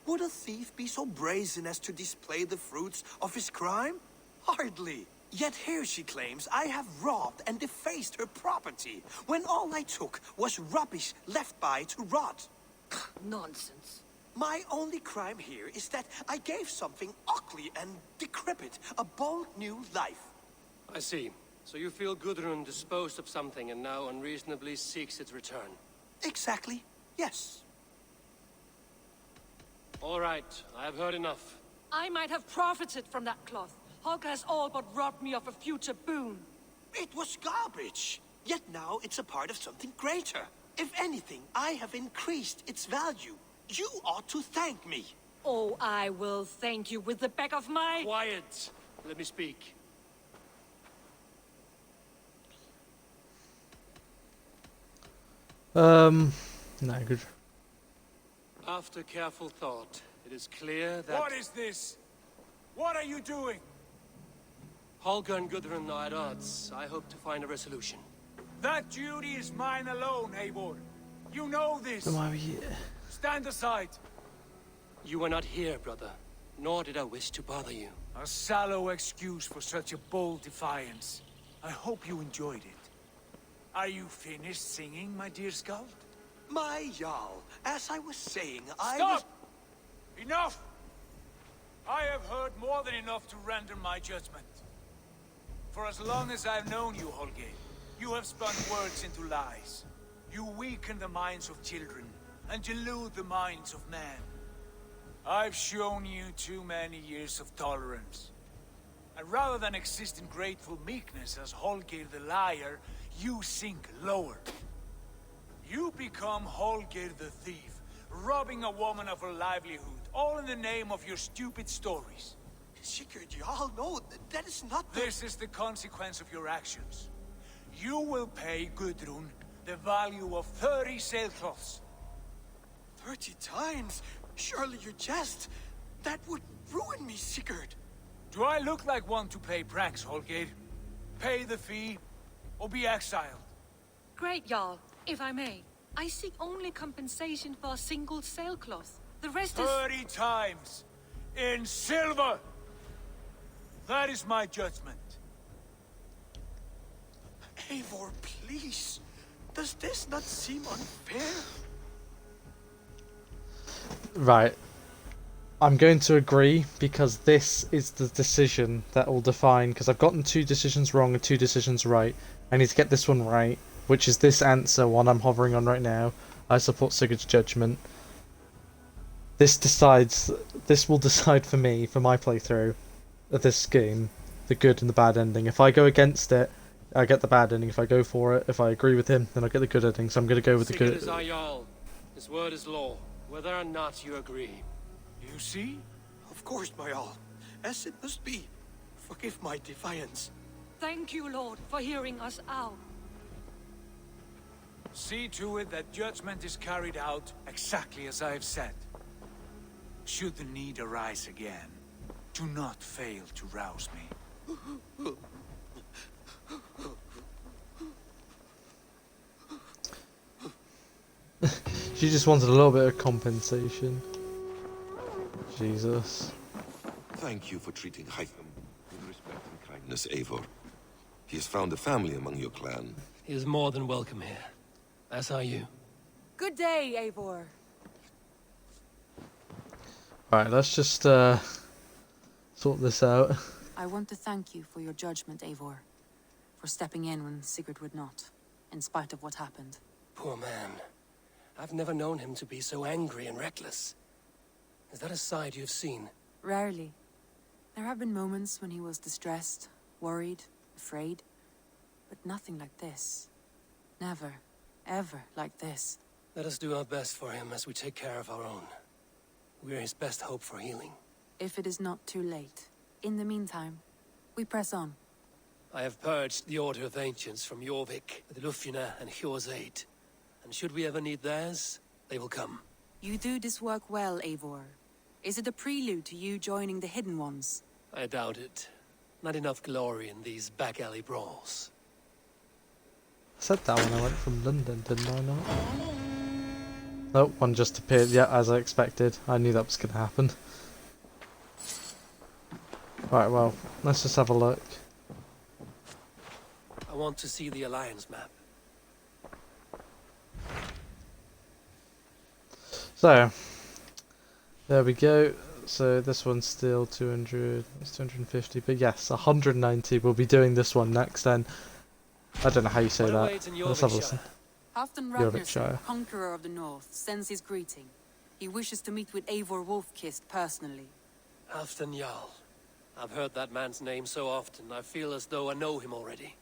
Would a thief be so brazen as to display the fruits of his crime? Hardly. Yet here she claims I have robbed and defaced her property, when all I took was rubbish left by to rot. Nonsense. My only crime here is that I gave something ugly and decrepit a bold new life. I see. So you feel Gudrun disposed of something and now unreasonably seeks its return? Exactly, yes. All right, I have heard enough. I might have profited from that cloth. Holger has all but robbed me of a future boon. It was garbage. Yet now it's a part of something greater. If anything, I have increased its value. You ought to thank me. Oh, I will thank you with the back of my... Quiet! Let me speak. No, good. After careful thought, it is clear that... What is this? What are you doing? Holger and Gudrun are at odds. I hope to find a resolution. That duty is mine alone, Eivor. You know this. Then why were you... Stand aside. You were not here, brother. Nor did I wish to bother you. A sallow excuse for such a bold defiance. I hope you enjoyed it. Are you finished singing, my dear Skald? My Jarl, as I was saying, Stop! Enough! I have heard more than enough to render my judgment. For as long as I've known you, Holger, you have spun words into lies. You weaken the minds of children, and delude the minds of men. I've shown you too many years of tolerance. And rather than exist in grateful meekness as Holger the liar, you sink lower. You become Holger the thief, robbing a woman of her livelihood, all in the name of your stupid stories. Sigurd, you all know that is not the... This is the consequence of your actions. You will pay Gudrun the value of 30 sailcloths. 30 times? Surely you jest. That would ruin me, Sigurd. Do I look like one to pay pranks, Holgate? Pay the fee, or be exiled. Great, Jarl. If I may, I seek only compensation for a single sailcloth. The rest is... 30 times! In silver! That is my judgment. Eivor, please. Does this not seem unfair? Right. I'm going to agree, because this is the decision that will define, because I've gotten 2 decisions wrong and 2 decisions right. I need to get this one right, which is this answer, one I'm hovering on right now. I support Sigurd's judgment. This will decide for me, for my playthrough of this game, the good and the bad ending. If I go against it, I get the bad ending. If I go for it, if I agree with him, then I get the good ending. So I'm going to go with the good. Sigurd is our Jarl. His word is law, whether or not you agree. You see? Of course, my all. As it must be. Forgive my defiance. Thank you, Lord, for hearing us out. See to it that judgment is carried out exactly as I have said. Should the need arise again, do not fail to rouse me. She just wanted a little bit of compensation. Jesus. Thank you for treating Hytham with respect and kindness, Eivor. He has found a family among your clan. He is more than welcome here. As are you. Good day, Eivor. Alright, let's just sort this out. I want to thank you for your judgment, Eivor. For stepping in when Sigurd would not, in spite of what happened. Poor man. I've never known him to be so angry and reckless. Is that a side you've seen? Rarely. There have been moments when he was distressed, worried, afraid. But nothing like this. Never, ever like this. Let us do our best for him as we take care of our own. We're his best hope for healing. If it is not too late. In the meantime, we press on. I have purged the Order of Ancients from Jorvik with Lufina and Hjor's aid. And should we ever need theirs, they will come. You do this work well, Eivor. Is it a prelude to you joining the Hidden Ones? I doubt it. Not enough glory in these back-alley brawls. I said that when I went from London, didn't I not? Nope, one just appeared. Yeah, as I expected. I knew that was going to happen. Right, well, let's just have a look. I want to see the Alliance map. So, there we go. So this one's still 200, it's 250, but yes, 190. We'll be doing this one next then. I don't know how you say that. Let's have a listen. Halfdan Ragnarsson, conqueror of the north, sends his greeting. He wishes to meet with Eivor Wolfkist personally. Halfdan Jarl. I've heard that man's name so often, I feel as though I know him already.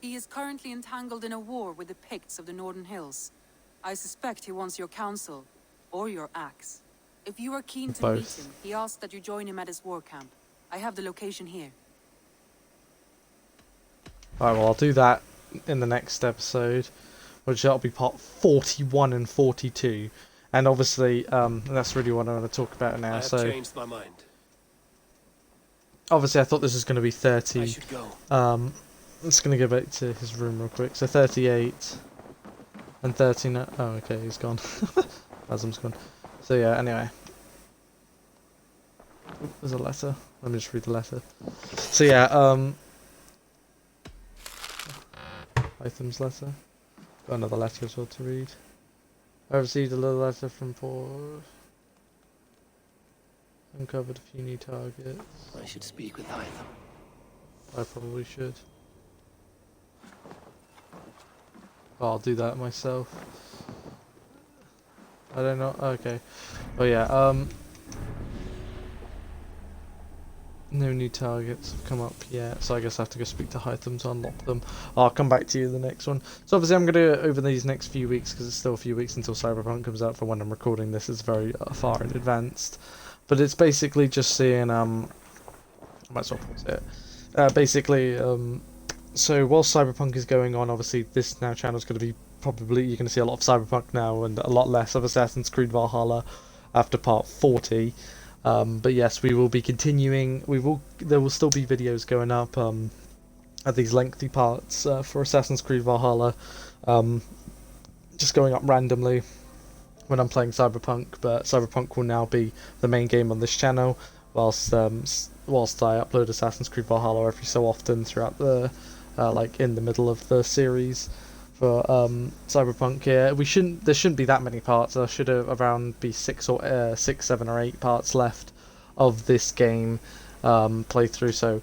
He is currently entangled in a war with the Picts of the Northern Hills. I suspect he wants your counsel, or your axe. If you are keen to meet him, he asks that you join him at his war camp. I have the location here. Alright, well I'll do that in the next episode, which that'll be part 41 and 42. And obviously, that's really what I want to talk about now. I have changed my mind. Obviously I thought this was going to be 30. I should go. I'm just going to go back to his room real quick. So 38 and 39. Oh, okay, he's gone. Asm's gone. So yeah, anyway. There's a letter. Let me just read the letter. So yeah, Hytham's letter. Got another letter as well to read. I received a little letter from Paul. Uncovered a few new targets. I should speak with Hytham. I probably should. Oh, I'll do that myself. I don't know. Okay. Oh yeah. No new targets have come up yet, so I guess I have to go speak to Hytham to unlock them. I'll come back to you in the next one. So obviously I'm going to go over these next few weeks because it's still a few weeks until Cyberpunk comes out. For when I'm recording this, it's very far in advanced. But it's basically just seeing I might as well pause it. Basically, so while Cyberpunk is going on, obviously this now channel is going to be probably, you're going to see a lot of Cyberpunk now and a lot less of Assassin's Creed Valhalla after part 40. But yes, we will be continuing. There will still be videos going up at these lengthy parts for Assassin's Creed Valhalla, just going up randomly when I'm playing Cyberpunk. But Cyberpunk will now be the main game on this channel, whilst I upload Assassin's Creed Valhalla every so often throughout the like in the middle of the series for Cyberpunk. Yeah, there shouldn't be that many parts. There should around be 6, 7 or 8 parts left of this game playthrough. So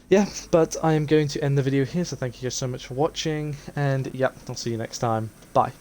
yeah, but I am going to end the video here, so thank you guys so much for watching, and yeah, I'll see you next time. Bye.